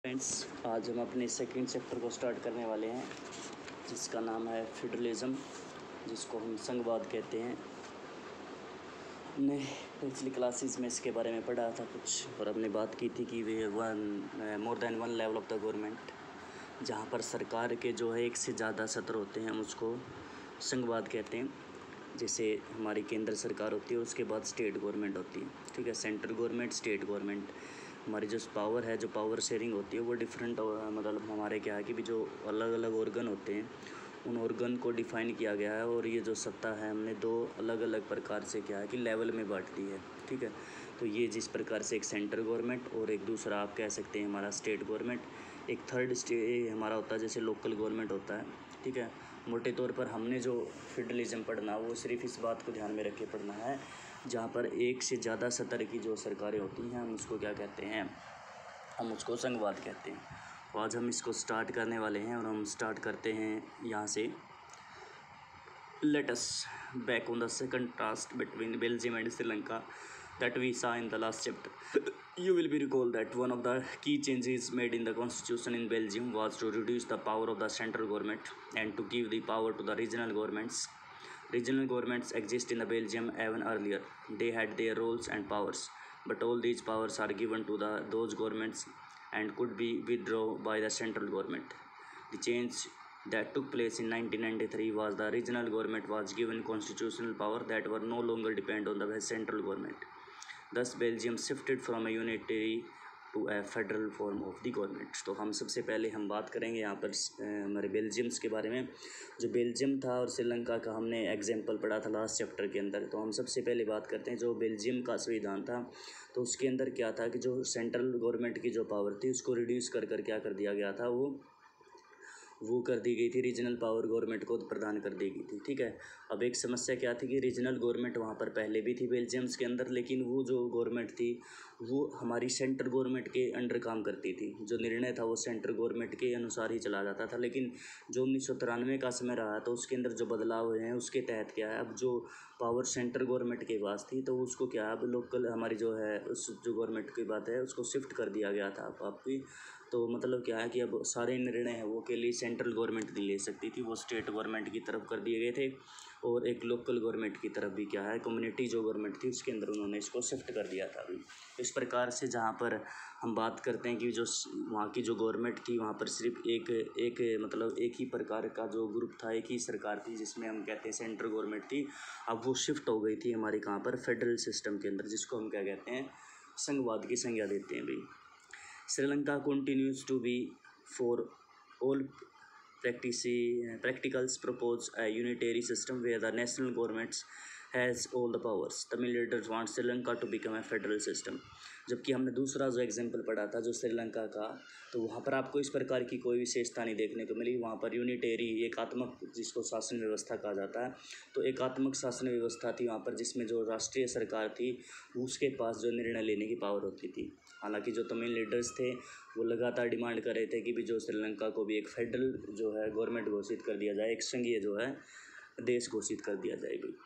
Friends, आज हम अपने सेकंड चैप्टर को स्टार्ट करने वाले हैं जिसका नाम है फेडरलिज्म, जिसको हम संघवाद कहते हैं। हमने पिछली क्लासेस में इसके बारे में पढ़ा था कुछ, और हमने बात की थी कि वे more than one level of the government, जहाँ पर सरकार के जो है एक से ज़्यादा सत्र होते हैं, हम उसको संघवाद कहते हैं। जैसे हमारी केंद्र सरकार होती है, उसके बाद स्टेट गवर्नमेंट होती है, ठीक है, सेंट्रल गवर्नमेंट, स्टेट गवर्नमेंट। हमारी जो पावर है, जो पावर शेयरिंग होती है, वो डिफरेंट, मतलब हमारे क्या है कि भी जो अलग अलग ऑर्गन होते हैं, उन ऑर्गन को डिफ़ाइन किया गया है, और ये जो सत्ता है हमने दो अलग अलग प्रकार से क्या है कि लेवल में बांट दी है, ठीक है। तो ये जिस प्रकार से एक सेंट्रल गवर्नमेंट और एक दूसरा आप कह सकते हैं हमारा स्टेट गवर्नमेंट, एक थर्ड हमारा होता है जैसे लोकल गवर्नमेंट होता है, ठीक है। मोटे तौर पर हमने जो फेडरलिज्म पढ़ना वो सिर्फ इस बात को ध्यान में रख के पढ़ना है, जहाँ पर एक से ज़्यादा सतर की जो सरकारें होती हैं, हम उसको क्या कहते हैं, हम उसको संघवाद कहते हैं। तो आज हम इसको स्टार्ट करने वाले हैं, और हम स्टार्ट करते हैं यहाँ से। Let us back on the second task between Belgium and Sri Lanka that we saw in the last chapter. You will be recall that one of the key changes made in the constitution in Belgium was to reduce the power of the central government and to give the power to the regional governments. Regional governments exist in the Belgium even earlier. They had their roles and powers, but all these powers are given to those governments and could be withdrawn by the central government. The change that took place in 1993 was the regional government was given constitutional power that were no longer depend on the central government. Thus Belgium shifted from a unitary to a federal form of the government. तो हम सबसे पहले हम बात करेंगे यहाँ पर हमारे बेल्जियम्स के बारे में। जो बेल्जियम था और श्रीलंका का हमने एग्जाम्पल पढ़ा था लास्ट चैप्टर के अंदर। तो हम सबसे पहले बात करते हैं जो बेल्जियम का संविधान था, तो उसके अंदर क्या था कि जो सेंट्रल गवर्नमेंट की जो पावर थी उसको रिड्यूस कर क्या कर दिया गया था, वो कर दी गई थी, रीजनल पावर गवर्नमेंट को प्रदान कर दी गई थी, ठीक है। अब एक समस्या क्या थी कि रीजनल गवर्नमेंट वहाँ पर पहले भी थी बेल्जियम्स के अंदर, लेकिन वो जो गवर्नमेंट थी वो हमारी सेंट्रल गवर्नमेंट के अंडर काम करती थी। जो निर्णय था वो सेंट्रल गवर्नमेंट के अनुसार ही चला जाता था। लेकिन जो 1993 का समय रहा तो उसके अंदर जो बदलाव हुए हैं उसके तहत क्या है, अब जो पावर सेंट्रल गवर्नमेंट के पास थी तो उसको क्या है, अब लोकल हमारी जो है उस जो गवर्नमेंट की बात है उसको शिफ्ट कर दिया गया था आपकी। तो मतलब क्या है कि अब सारे निर्णय हैं वो के लिए सेंट्रल गवर्नमेंट नहीं ले सकती थी, वो स्टेट गवर्नमेंट की तरफ कर दिए गए थे। और एक लोकल गवर्नमेंट की तरफ भी क्या है, कम्युनिटी जो गवर्नमेंट थी उसके अंदर उन्होंने इसको शिफ्ट कर दिया था अभी। इस प्रकार से जहाँ पर हम बात करते हैं कि जो वहाँ की जो गवर्नमेंट थी वहाँ पर सिर्फ एक मतलब एक ही प्रकार का जो ग्रुप था, एक ही सरकार थी जिसमें हम कहते हैं सेंट्रल गवर्नमेंट थी। अब वो शिफ्ट हो गई थी हमारे कहाँ पर, फेडरल सिस्टम के अंदर, जिसको हम क्या कहते हैं, संघवाद की संज्ञा देते हैं भाई। Sri continues to be for all practicals propose a unitary system where the national governments has all the powers. Tamil leaders want Sri Lanka to become a federal system. जबकि हमने दूसरा जो एग्जाम्पल पढ़ा था जो श्रीलंका का, तो वहाँ पर आपको इस प्रकार की कोई विशेषता नहीं देखने को मिली। वहाँ पर यूनिटेरी एकात्मक जिसको शासन व्यवस्था कहा जाता है, तो एकात्मक शासन व्यवस्था थी वहाँ पर, जिसमें जो राष्ट्रीय सरकार थी उसके पास जो निर्णय लेने की पावर होती थी। हालांकि जो तमिल लीडर्स थे वो लगातार डिमांड कर रहे थे कि भी जो श्रीलंका को भी एक फेडरल जो है गवर्नमेंट घोषित कर दिया जाए, एक संघीय जो है देश घोषित कर दिया जाए भाई।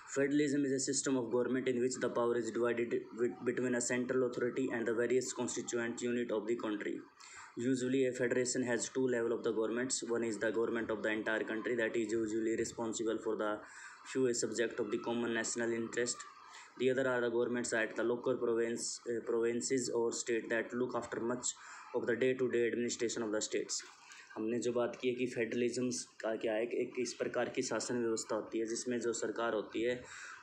Federalism is a system of government in which the power is divided between a central authority and the various constituent units of the country. Usually a federation has two levels of the governments. One is the government of the entire country that is usually responsible for the few subjects of the common national interest. The other are the governments at the local provinces or state that look after much of the day-to-day administration of the states. हमने जो बात की है कि federalism का क्या है, एक इस प्रकार की शासन व्यवस्था होती है जिसमें जो सरकार होती है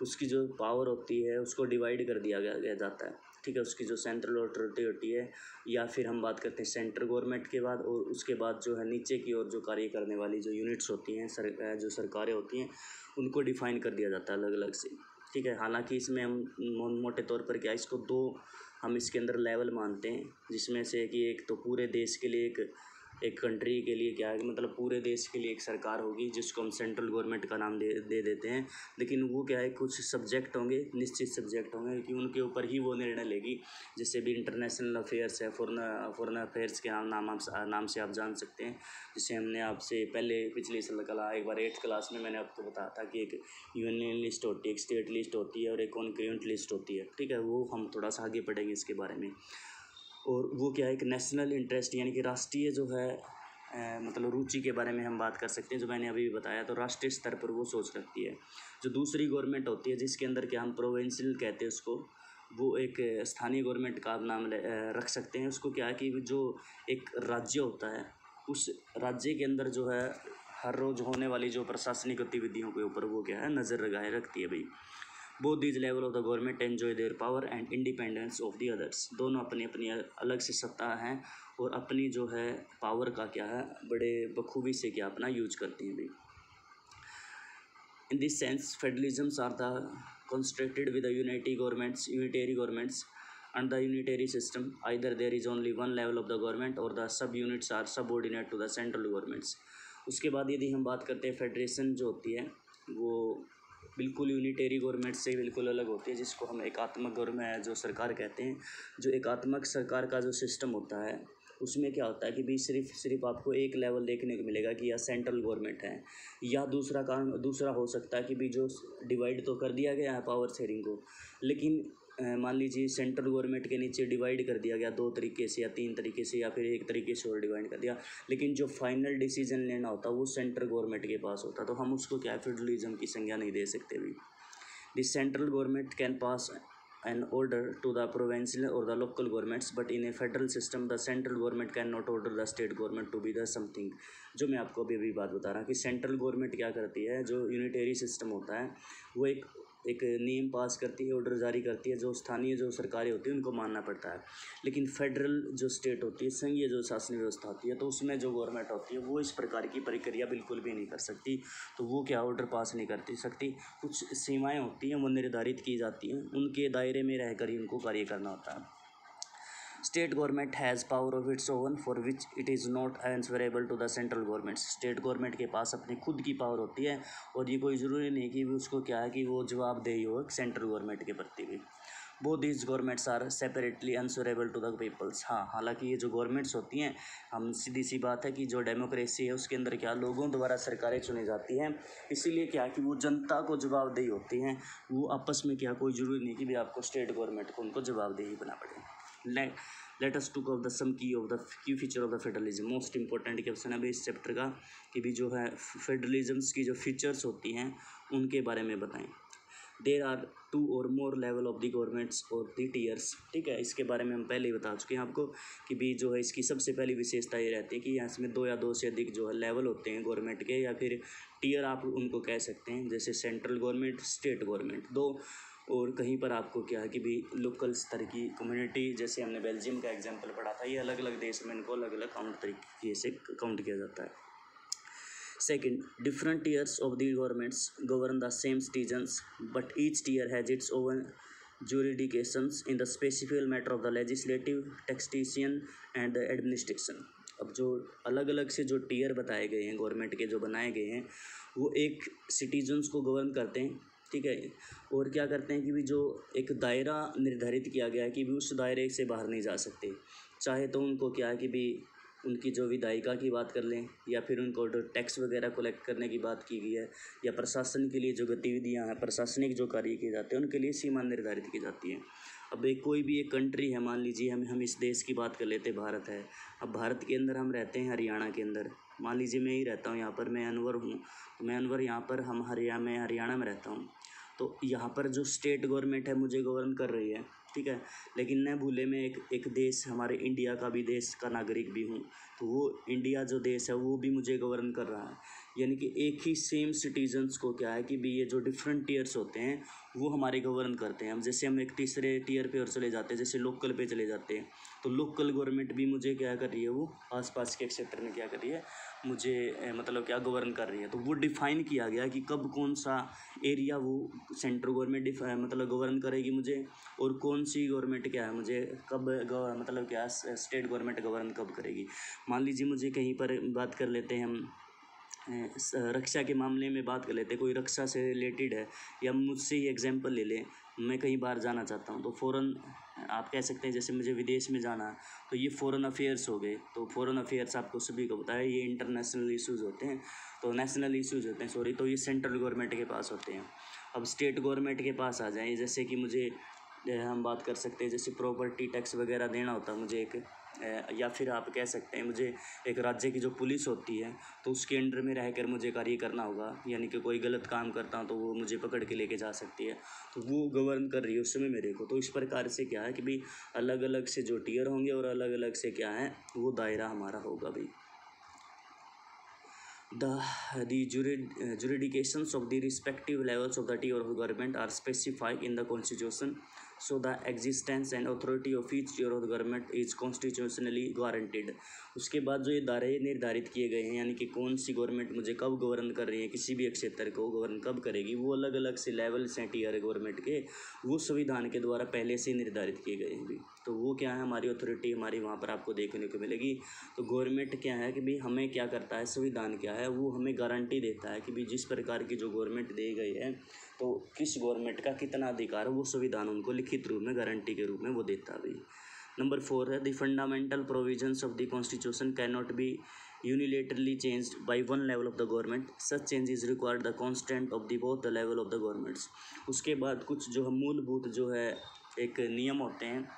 उसकी जो पावर होती है उसको डिवाइड कर दिया गया जाता है, ठीक है। उसकी जो सेंट्रल अथॉरिटी होती है, या फिर हम बात करते हैं सेंट्रल गवर्नमेंट के बाद, और उसके बाद जो है नीचे की ओर जो कार्य करने वाली जो यूनिट्स होती हैं, जो सरकारें होती हैं, उनको डिफाइन कर दिया जाता है अलग अलग से, ठीक है। हालांकि इसमें हम मोटे तौर पर क्या इसको दो हम इसके अंदर लेवल मानते हैं, जिसमें से कि एक तो पूरे देश के लिए एक कंट्री के लिए क्या है कि मतलब पूरे देश के लिए एक सरकार होगी जिसको हम सेंट्रल गवर्नमेंट का नाम दे देते हैं। लेकिन वो क्या है, कुछ सब्जेक्ट होंगे, निश्चित सब्जेक्ट होंगे कि उनके ऊपर ही वो निर्णय लेगी। जैसे भी इंटरनेशनल अफेयर्स है, फॉरेन अफेयर्स के नाम से आप जान सकते हैं। जिसे हमने आपसे पहले पिछली एक बार 8th क्लास में मैंने आपको बताया था कि एक यूनियन लिस्ट होती है, एक स्टेट लिस्ट होती है और एक कॉन्करेंट लिस्ट होती है, ठीक है। वो हम थोड़ा सा आगे पढ़ेंगे इसके बारे में। और वो क्या है, एक नेशनल इंटरेस्ट यानी कि राष्ट्रीय जो है मतलब रुचि के बारे में हम बात कर सकते हैं, जो मैंने अभी भी बताया। तो राष्ट्रीय स्तर पर वो सोच रखती है। जो दूसरी गवर्नमेंट होती है जिसके अंदर क्या हम प्रोविंशियल कहते हैं उसको, वो एक स्थानीय गवर्नमेंट का नाम रख सकते हैं। उसको क्या है कि जो एक राज्य होता है उस राज्य के अंदर जो है हर रोज़ होने वाली जो प्रशासनिक गतिविधियों के ऊपर वो क्या है नज़र लगाए रखती है भाई। Both these level of the government enjoy their power and independence of the others. दोनों अपनी अपनी अलग से सत्ता हैं और अपनी जो है पावर का क्या है बड़े बखूबी से क्या अपना यूज करती हैं भाई। In this sense, federalisms are the constructed with the unitary governments, and the unitary system. Either there is only one level of the government or the sub-units are subordinate to the central governments. उसके बाद यदि हम बात करते हैं federation जो होती है वो बिल्कुल यूनिटरी गवर्नमेंट से बिल्कुल अलग होती है, जिसको हम एकात्मक गवर्नमेंट जो सरकार कहते हैं। जो एकात्मक सरकार का जो सिस्टम होता है उसमें क्या होता है कि भी सिर्फ आपको एक लेवल देखने को मिलेगा कि या सेंट्रल गवर्नमेंट है, या दूसरा हो सकता है कि भी जो डिवाइड तो कर दिया गया है पावर शेयरिंग को, लेकिन मान लीजिए सेंट्रल गवर्नमेंट के नीचे डिवाइड कर दिया गया 2 तरीके से या 3 तरीके से या फिर 1 तरीके से और डिवाइड कर दिया, लेकिन जो फाइनल डिसीजन लेना होता है वो सेंट्रल गवर्नमेंट के पास होता है। तो हम उसको क्या फेडरलिज्म की संज्ञा नहीं दे सकते भी। The central government can pass an order to the provincial or the local governments, but in a federal system the central government cannot order the state government to be the something। जो मैं आपको अभी बात बता रहा कि central government क्या करती है, जो यूनिटरी सिस्टम होता है वो एक नियम पास करती है, ऑर्डर जारी करती है, जो स्थानीय जो सरकारें होती है उनको मानना पड़ता है। लेकिन फेडरल जो स्टेट होती है, संघीय जो शासन व्यवस्था होती है, तो उसमें जो गवर्नमेंट होती है वो इस प्रकार की प्रक्रिया बिल्कुल भी नहीं कर सकती। तो वो क्या ऑर्डर पास नहीं करती सकती, कुछ सीमाएं होती हैं वो निर्धारित की जाती हैं, उनके दायरे में रहकर ही उनको कार्य करना होता है। State government has power of its own for which it is not answerable to the central government. State government के पास अपनी खुद की पावर होती है और ये कोई ज़रूरी नहीं कि उसको क्या है कि वो जवाबदेही हो सेंट्रल गवर्नमेंट के प्रति भी। Both these governments are separately answerable to the peoples. हाँ, हालांकि ये जो गवर्नमेंट्स होती हैं, हम सीधी सी बात है कि जो डेमोक्रेसी है उसके अंदर क्या लोगों द्वारा सरकारें चुनी जाती हैं, इसीलिए क्या कि वो जनता को जवाबदेही होती हैं। वो आपस में क्या कोई ज़रूरी नहीं कि भी आपको स्टेट गवर्नमेंट को उनको जवाबदेही बना पड़े। Let us talk of the some key feature of the federalism. Most important question है अभी इस चैप्टर का कि भी जो है फेडरलिज्म्स की जो फीचर्स होती हैं उनके बारे में बताएं। देर आर 2 और मोर लेवल ऑफ द गवर्नमेंट्स और द टीयर्स। ठीक है, इसके बारे में हम पहले ही बता चुके हैं आपको कि भी जो है इसकी सबसे पहली विशेषता ये रहती है कि यहाँ इसमें 2 या 2 से अधिक जो है लेवल होते हैं गवर्नमेंट के, या फिर टीयर आप उनको कह सकते हैं, जैसे सेंट्रल गवर्नमेंट, स्टेट गवर्नमेंट 2, और कहीं पर आपको क्या है कि भी लोकल स्तर की कम्युनिटी, जैसे हमने बेल्जियम का एग्जांपल पढ़ा था, ये अलग अलग देश में इनको अलग अलग तरीके से काउंट किया जाता है। Second, different tiers of the governments govern the same citizens, but each tier has its own jurisdictions in the specific matter of the legislative, taxation and the administration। अब जो अलग अलग से जो टीयर बताए गए हैं गवर्नमेंट के, जो बनाए गए हैं, वो एक सिटीजन्स को गवर्न करते हैं। ठीक है, और क्या करते हैं कि भी जो एक दायरा निर्धारित किया गया है कि भी उस दायरे से बाहर नहीं जा सकते, चाहे तो उनको क्या है कि भी उनकी जो विधायिका की बात कर लें, या फिर उनको टैक्स वगैरह कलेक्ट करने की बात की गई है, या प्रशासन के लिए जो गतिविधियां हैं, प्रशासनिक जो कार्य किए जाते हैं उनके लिए सीमा निर्धारित की जाती है। अब कोई भी एक कंट्री है, मान लीजिए हम इस देश की बात कर लेते हैं, भारत है। अब भारत के अंदर हम रहते हैं हरियाणा के अंदर, मान लीजिए मैं ही रहता हूँ यहाँ पर, मैं अनवर हूँ, मैं अनवर यहाँ पर हम हरियाणा में रहता हूँ। तो यहाँ पर जो स्टेट गवर्नमेंट है मुझे गवर्न कर रही है, ठीक है, लेकिन न भूले मैं एक देश, हमारे इंडिया का भी देश का नागरिक भी हूँ, तो वो इंडिया जो देश है वो भी मुझे गवर्न कर रहा है। यानी कि एक ही सेम सिटीजन्स को क्या है कि भी ये जो डिफरेंट टीयर्स होते हैं वो हमारे गवर्न करते हैं। हम जैसे हम एक तीसरे टीयर पे और चले जाते हैं, जैसे लोकल पे चले जाते हैं, तो लोकल गवर्नमेंट भी मुझे क्या कर रही है, वो आसपास के क्षेत्र में क्या कर रही है, मुझे मतलब क्या गवर्न कर रही है। तो वो डिफ़ाइन किया गया कि कब कौन सा एरिया वो सेंट्रल गवर्नमेंट मतलब गवर्न करेगी मुझे, और कौन सी गवर्नमेंट क्या है मुझे कब मतलब क्या स्टेट गवर्नमेंट गवर्न कब करेगी। मान लीजिए मुझे कहीं पर बात कर लेते हैं हम रक्षा के मामले में बात कर लेते हैं, कोई रक्षा से रिलेटेड है, या मुझसे ही एग्जांपल ले लें, मैं कहीं बाहर जाना चाहता हूँ, तो फ़ॉरेन आप कह सकते हैं, जैसे मुझे विदेश में जाना है, तो ये फ़ॉरेन अफेयर्स हो गए। तो फ़ॉरेन अफेयर्स आपको सभी को पता है ये इंटरनेशनल इश्यूज़ होते हैं, तो नेशनल इश्यूज़ होते हैं सॉरी, तो ये सेंट्रल गवर्नमेंट के पास होते हैं। अब स्टेट गवर्नमेंट के पास आ जाए, जैसे कि मुझे हम बात कर सकते हैं जैसे प्रॉपर्टी टैक्स वगैरह देना होता है मुझे एक, या फिर आप कह सकते हैं मुझे एक राज्य की जो पुलिस होती है तो उसके अंडर में रहकर मुझे कार्य करना होगा, यानी कि कोई गलत काम करता हूँ तो वो मुझे पकड़ के लेके जा सकती है, तो वो गवर्न कर रही है उस समय मेरे को। तो इस प्रकार से क्या है कि भाई अलग अलग से जो टीयर होंगे और अलग अलग से क्या है वो दायरा हमारा होगा भाई। The jurisdictions of the respective levels of the tier of government are specified in the constitution, so the existence and authority of each tier of the government is constitutionally guaranteed। उसके बाद जो ये दायरे निर्धारित किए गए हैं, यानी कि कौन सी गवर्नमेंट मुझे कब गवर्न कर रही है, किसी भी एक क्षेत्र को गवर्न कब करेगी, वो अलग अलग से लेवल्स हैं टीयर गवर्नमेंट के, वो संविधान के द्वारा पहले से निर्धारित किए गए हैं भी। तो वो क्या है हमारी अथॉरिटी हमारी वहाँ पर आपको देखने को मिलेगी। तो गवर्नमेंट क्या है कि भाई हमें क्या करता है, संविधान क्या है वो हमें गारंटी देता है कि भाई जिस प्रकार की जो गवर्नमेंट दी गई है तो किस गवर्नमेंट का कितना अधिकार है वो संविधान उनको लिखित रूप में गारंटी के रूप में वो देता है भाई। नंबर 4 है the fundamental provisions of the constitution can not be unilaterally changed by one level of the government, such changes require the consent of the both the level of the governments। उसके बाद कुछ जो है मूलभूत जो है एक नियम होते हैं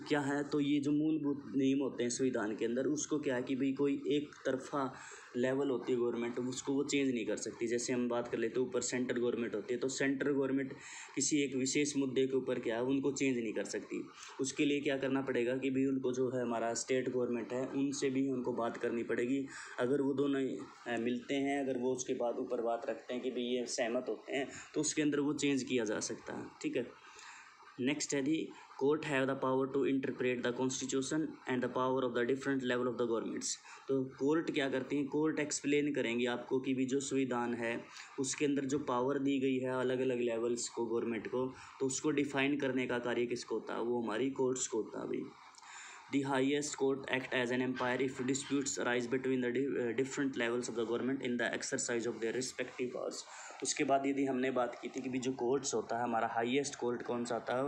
क्या है, तो ये जो मूलभूत नियम होते हैं संविधान के अंदर उसको क्या है कि भाई कोई एक तरफा लेवल होती है गवर्नमेंट उसको वो चेंज नहीं कर सकती। जैसे हम बात कर लेते हैं ऊपर सेंट्रल गवर्नमेंट होती है, तो सेंट्रल गवर्नमेंट किसी एक विशेष मुद्दे के ऊपर क्या है उनको चेंज नहीं कर सकती। उसके लिए क्या करना पड़ेगा कि भाई उनको जो है हमारा स्टेट गवर्नमेंट है उनसे भी उनको बात करनी पड़ेगी। अगर वो दोनों मिलते हैं, अगर वो उसके बाद ऊपर बात रखते हैं कि भाई ये सहमत होते हैं तो उसके अंदर वो चेंज किया जा सकता है, ठीक है। नेक्स्ट है the court have the power to interpret the constitution and the power of the different level of the governments. तो कोर्ट क्या करती हैं, कोर्ट एक्सप्लेन करेंगी आपको कि भी जो संविधान है उसके अंदर जो पावर दी गई है अलग अलग लेवल्स को गवर्नमेंट को, तो उसको डिफाइन करने का कार्य किसको होता है, वो हमारी कोर्ट्स को होता है भाई। The highest court act as an umpire if disputes arise between the different levels of the government in the exercise of their respective powers। उसके बाद यदि हमने बात की थी कि भी जो कोर्ट्स होता है हमारा हाईएस्ट कोर्ट कौन सा होता है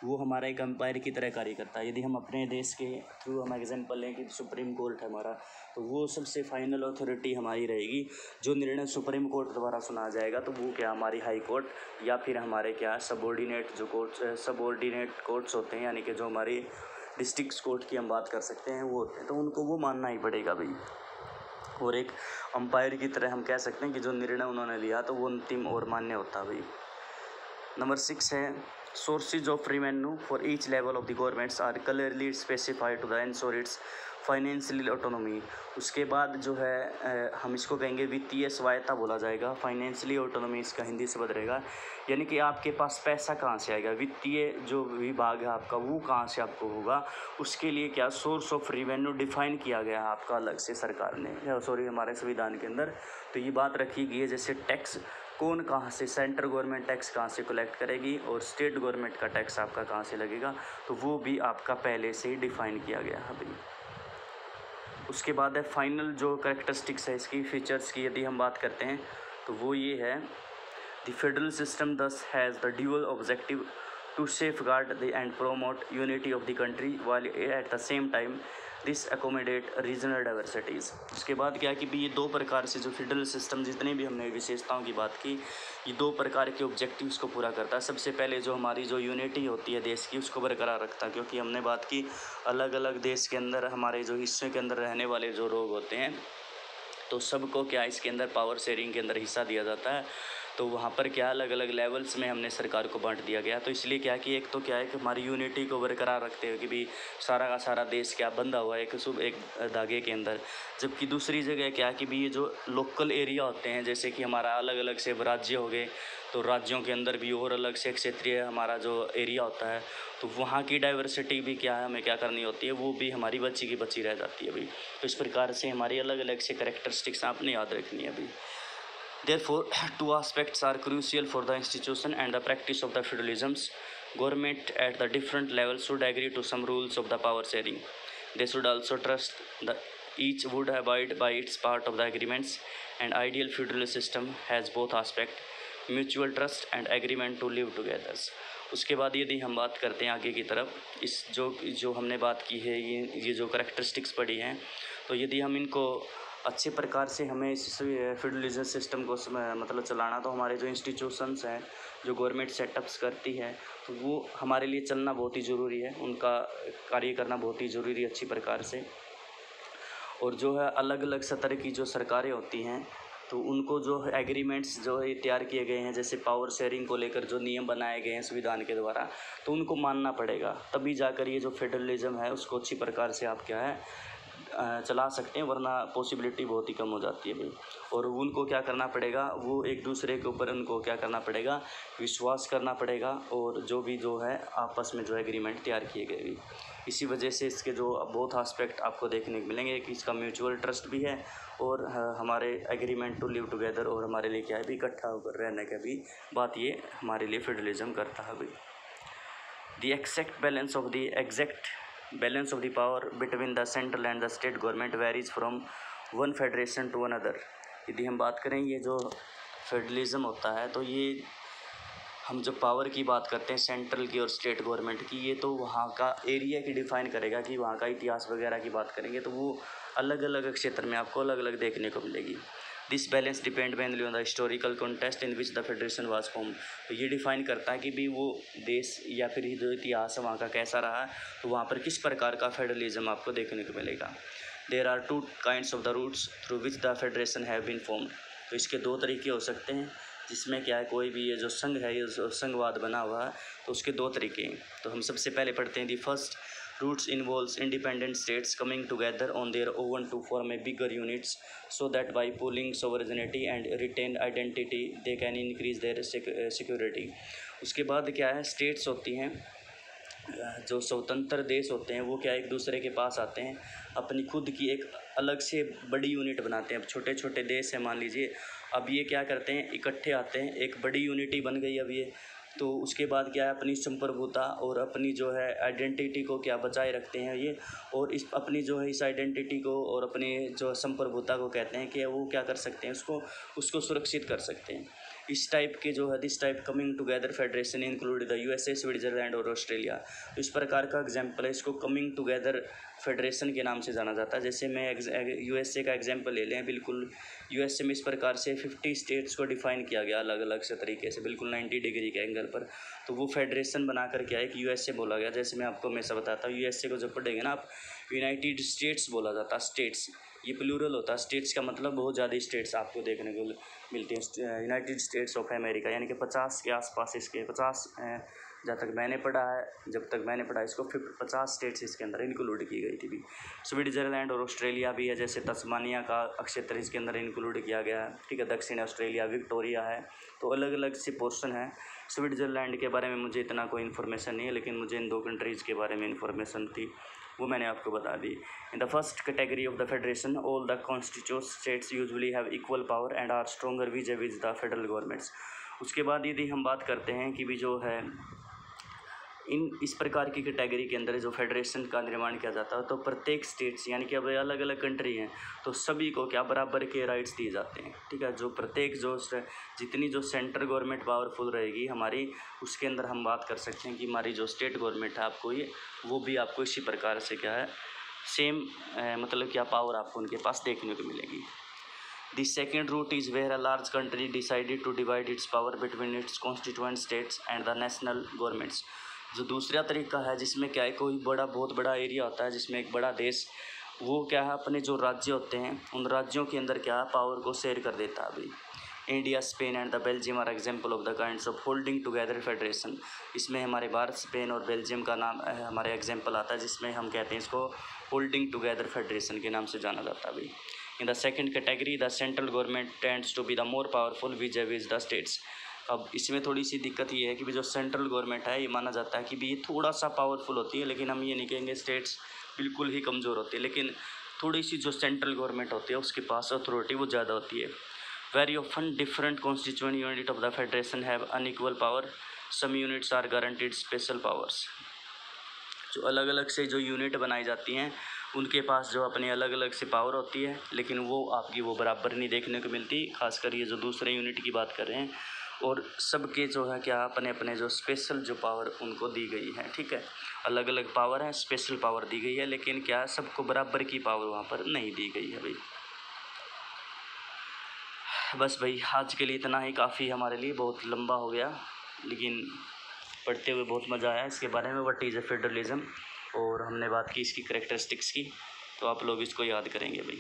वो हमारा एक अंपायर की तरह कार्य करता है। यदि हम अपने देश के थ्रू हम एग्जांपल लें कि सुप्रीम कोर्ट है हमारा, तो वो सबसे फाइनल अथॉरिटी हमारी रहेगी। जो निर्णय सुप्रीम कोर्ट द्वारा सुना जाएगा तो वो क्या हमारी हाई कोर्ट या फिर हमारे क्या सबॉर्डिनेट जो कोर्ट्स सबॉर्डिनेट कोर्ट्स होते हैं, यानी कि जो हमारी डिस्ट्रिक्ट कोर्ट की हम बात कर सकते हैं वो होते हैं, तो उनको वो मानना ही पड़ेगा भाई। और एक अंपायर की तरह हम कह सकते हैं कि जो निर्णय उन्होंने लिया तो वो अंतिम और मान्य होता भाई। नंबर 6 है sources of revenue for each level of the governments are clearly specified to the ensure its financial autonomy. उसके बाद जो है हम इसको कहेंगे वित्तीय स्वायत्ता बोला जाएगा, फाइनेंशियली ऑटोनॉमी इसका हिंदी शब्द रहेगा। यानी कि आपके पास पैसा कहाँ से आएगा, वित्तीय जो विभाग है आपका वो कहाँ से आपको होगा, उसके लिए क्या सोर्स ऑफ रेवेन्यू डिफाइन किया गया है आपका अलग से सरकार ने, सॉरी हमारे संविधान के अंदर। तो ये बात रखी गई है जैसे टैक्स कौन कहाँ से, सेंट्रल गवर्नमेंट टैक्स कहाँ से कलेक्ट करेगी और स्टेट गवर्नमेंट का टैक्स आपका कहाँ से लगेगा, तो वो भी आपका पहले से ही डिफाइन किया गया है भाई। उसके बाद है फाइनल जो कैरेक्टरिस्टिक्स है इसकी फीचर्स की यदि हम बात करते हैं तो वो ये है the federal system thus has the dual objective to safeguard the and promote unity of the country while at the same time this accommodate regional diversities. उसके बाद क्या है कि भी ये दो प्रकार से जो फेडरल सिस्टम जितने भी हमने विशेषताओं की बात की ये दो प्रकार के ऑब्जेक्टिव्स को पूरा करता है। सबसे पहले जो हमारी जो यूनिटी होती है देश की उसको बरकरार रखता है, क्योंकि हमने बात की अलग अलग देश के अंदर हमारे जो हिस्सों के अंदर रहने वाले जो लोग होते हैं तो सबको क्या इसके अंदर पावर शेयरिंग के अंदर हिस्सा दिया जाता है। तो वहाँ पर क्या अलग अलग लेवल्स में हमने सरकार को बांट दिया गया। तो इसलिए क्या कि एक तो क्या है कि हमारी यूनिटी को बरकरार रखते हुए कि भी सारा का सारा देश क्या बंधा हुआ है एक धागे के अंदर। जबकि दूसरी जगह क्या है कि भी ये जो लोकल एरिया होते हैं जैसे कि हमारा अलग अलग से राज्य हो गए, तो राज्यों के अंदर भी और अलग से क्षेत्रीय हमारा जो एरिया होता है तो वहाँ की डाइवर्सिटी भी क्या है हमें क्या करनी होती है, वो भी हमारी बची की बची रह जाती है भाई। तो इस प्रकार से हमारी अलग अलग से कैरेक्टरिस्टिक्स आपने याद रखनी है भाई। Therefore, two aspects are crucial for the institution and the practice of the federalisms. Government at the different levels should agree to some rules of the power sharing. They should also trust that each would abide by its part of the agreements. An ideal federal system has both aspects, mutual trust and agreement to live together. उसके बाद यदि हम बात करते हैं आगे की तरफ इस जो हमने बात की है ये जो करैक्टरिस्टिक्स पढ़ी हैं तो यदि हम इनको अच्छे प्रकार से हमें इस फेडरलिज्म सिस्टम को मतलब चलाना, तो हमारे जो इंस्टीट्यूशंस हैं, जो गवर्नमेंट सेटअप्स करती है, तो वो हमारे लिए चलना बहुत ही ज़रूरी है, उनका कार्य करना बहुत ही ज़रूरी है अच्छी प्रकार से। और जो है अलग अलग स्तर की जो सरकारें होती हैं, तो उनको जो है एग्रीमेंट्स जो है तैयार किए गए हैं, जैसे पावर शेयरिंग को लेकर जो नियम बनाए गए हैं संविधान के द्वारा, तो उनको मानना पड़ेगा, तभी जाकर ये जो फेडरलिज्म है उसको अच्छी प्रकार से आप क्या है चला सकते हैं, वरना पॉसिबिलिटी बहुत ही कम हो जाती है भाई। और उनको क्या करना पड़ेगा, वो एक दूसरे के ऊपर उनको क्या करना पड़ेगा, विश्वास करना पड़ेगा, और जो है आपस में जो एग्रीमेंट तैयार किए गए भी। इसी वजह से इसके जो बहुत एस्पेक्ट आपको देखने को मिलेंगे कि इसका म्यूचुअल ट्रस्ट भी है, और हमारे एग्रीमेंट टू लिव टुगेदर, और हमारे लिए क्या है भी इकट्ठा होकर रहने का भी बात ये हमारे लिए फेडरलिज्म करता है भाई। The exact balance of the power between the central and the state government varies from one federation to another. यदि हम बात करें ये जो फेडरलिज्म होता है, तो ये हम जब पावर की बात करते हैं सेंट्रल की और स्टेट गवर्नमेंट की, ये तो वहाँ का एरिया की डिफ़ाइन करेगा कि वहाँ का इतिहास वगैरह की बात करेंगे तो वो अलग अलग क्षेत्र में आपको अलग अलग देखने को मिलेगी। This balance depend mainly on the historical context in which the federation was form. तो ये डिफ़ाइन करता है कि भी वो देश या फिर जो इतिहास है वहाँ का कैसा रहा है, तो वहाँ पर किस प्रकार का फेडरलिज्म आपको देखने को मिलेगा। There are two kinds of the routes through which the federation have been formed. तो इसके दो तरीके हो सकते हैं, जिसमें क्या है कोई भी ये जो संघ है, ये जो संघवाद बना हुआ है, तो उसके दो तरीके हैं। तो हम सबसे पहले पढ़ते हैं the first routes involves independent states coming together on their own to form a bigger units so that by pooling sovereignty and retain identity they can increase their security. उसके बाद क्या है, स्टेट्स होती हैं, जो स्वतंत्र देश होते हैं, वो क्या एक दूसरे के पास आते हैं, अपनी खुद की एक अलग से बड़ी यूनिट बनाते हैं। अब छोटे छोटे देश हैं मान लीजिए, अब ये क्या करते हैं, इकट्ठे आते हैं, एक बड़ी यूनिटी बन गई अब ये, तो उसके बाद क्या है अपनी संप्रभुता और अपनी जो है आइडेंटिटी को क्या बचाए रखते हैं ये, और इस अपनी जो है इस आइडेंटिटी को और अपनी जो संप्रभुता को कहते हैं कि वो क्या कर सकते हैं, उसको सुरक्षित कर सकते हैं। इस टाइप के जो है this type coming together federation include the USA, Switzerland और ऑस्ट्रेलिया। तो इस प्रकार का एग्जाम्पल है, इसको कमिंग टुगेदर फेडरेशन के नाम से जाना जाता है। जैसे मैं यूएसए का एग्जाम्पल ले लें, बिल्कुल यूएसए में इस प्रकार से 50 स्टेट्स को डिफाइन किया गया अलग अलग से तरीके से, बिल्कुल 90 डिग्री के एंगल पर। तो वो फेडरेशन बना कर क्या है कि यूएसए बोला गया। जैसे मैं आपको हमेशा बताता हूँ, यूएसए को जब पढ़ेंगे ना आप, यूनाइटेड स्टेट्स बोला जाता है, स्टेट्स, ये प्लूरल होता है। स्टेट्स का मतलब बहुत ज़्यादा स्टेट्स आपको देखने को मिलती हैं। यूनाइटेड स्टेट्स ऑफ अमेरिका यानी कि 50 के आसपास इसके 50, जहाँ तक मैंने पढ़ा है, जब तक मैंने पढ़ा इसको 50 स्टेट्स इसके अंदर इंक्लूड की गई थी भी। स्विट्जरलैंड और ऑस्ट्रेलिया भी है, जैसे तस्मानिया का क्षेत्र इसके अंदर इंक्लूड किया गया है, ठीक है। दक्षिण ऑस्ट्रेलिया, विक्टोरिया है, तो अलग अलग से पोर्शन है। स्विट्जरलैंड के बारे में मुझे इतना कोई इन्फॉर्मेशन नहीं है, लेकिन मुझे इन दो कंट्रीज़ के बारे में इन्फॉर्मेशन थी, वो मैंने आपको बता दी। In the first category of the federation all the constitute states usually have equal power and are stronger vis the federal governments. उसके बाद यदि हम बात करते हैं कि भी जो है इस प्रकार की कैटेगरी के अंदर जो फेडरेशन का निर्माण किया जाता है, तो प्रत्येक स्टेट्स यानी कि अब अलग अलग कंट्री हैं, तो सभी को क्या बराबर के राइट्स दिए जाते हैं, ठीक है। जो प्रत्येक जो जितनी जो सेंट्रल गवर्नमेंट पावरफुल रहेगी हमारी, उसके अंदर हम बात कर सकते हैं कि हमारी जो स्टेट गवर्नमेंट है आपको ये, वो भी आपको इसी प्रकार से क्या है सेम मतलब क्या पावर आपको उनके पास देखने को मिलेगी। The second route is where a large country decided to divide its power between its constituent states and the national governments। जो दूसरा तरीका है जिसमें क्या है कोई बहुत बड़ा एरिया होता है, जिसमें एक बड़ा देश वो क्या है अपने जो राज्य होते हैं उन राज्यों के अंदर क्या है पावर को शेयर कर देता है। अभी India, Spain and the Belgium are example of the kinds of holding together federation. इसमें हमारे भारत, स्पेन और बेल्जियम का नाम हमारे एग्जाम्पल आता है, जिसमें हम कहते हैं इसको होल्डिंग टुगेदर फेडरेशन के नाम से जाना जाता है। अभी in the second category the central government tends to be the more powerful vis the states. अब इसमें थोड़ी सी दिक्कत ये है कि भी जो सेंट्रल गवर्नमेंट है ये माना जाता है कि भी ये थोड़ा सा पावरफुल होती है, लेकिन हम ये नहीं कहेंगे स्टेट्स बिल्कुल ही कमज़ोर होती है, लेकिन थोड़ी सी जो सेंट्रल गवर्नमेंट होती है उसके पास अथॉरिटी वो ज़्यादा होती है। Very often different constituent unit of the federation have unequal power, some units are guaranteed special powers. जो अलग अलग से जो यूनिट बनाई जाती हैं उनके पास जो अपनी अलग अलग से पावर होती है, लेकिन वो आपकी वो बराबर नहीं देखने को मिलती। खासकर ये जो दूसरे यूनिट की बात कर रहे हैं, और सबके जो है क्या अपने अपने जो स्पेशल जो पावर उनको दी गई है, ठीक है। अलग अलग पावर है, स्पेशल पावर दी गई है, लेकिन क्या सबको बराबर की पावर वहाँ पर नहीं दी गई है भाई। बस भाई आज के लिए इतना ही काफ़ी हमारे लिए, बहुत लंबा हो गया, लेकिन पढ़ते हुए बहुत मज़ा आया इसके बारे में, व्हाट इज़ ए फेडरलिज्म, और हमने बात की इसकी करैक्टरिस्टिक्स की, तो आप लोग इसको याद करेंगे भाई।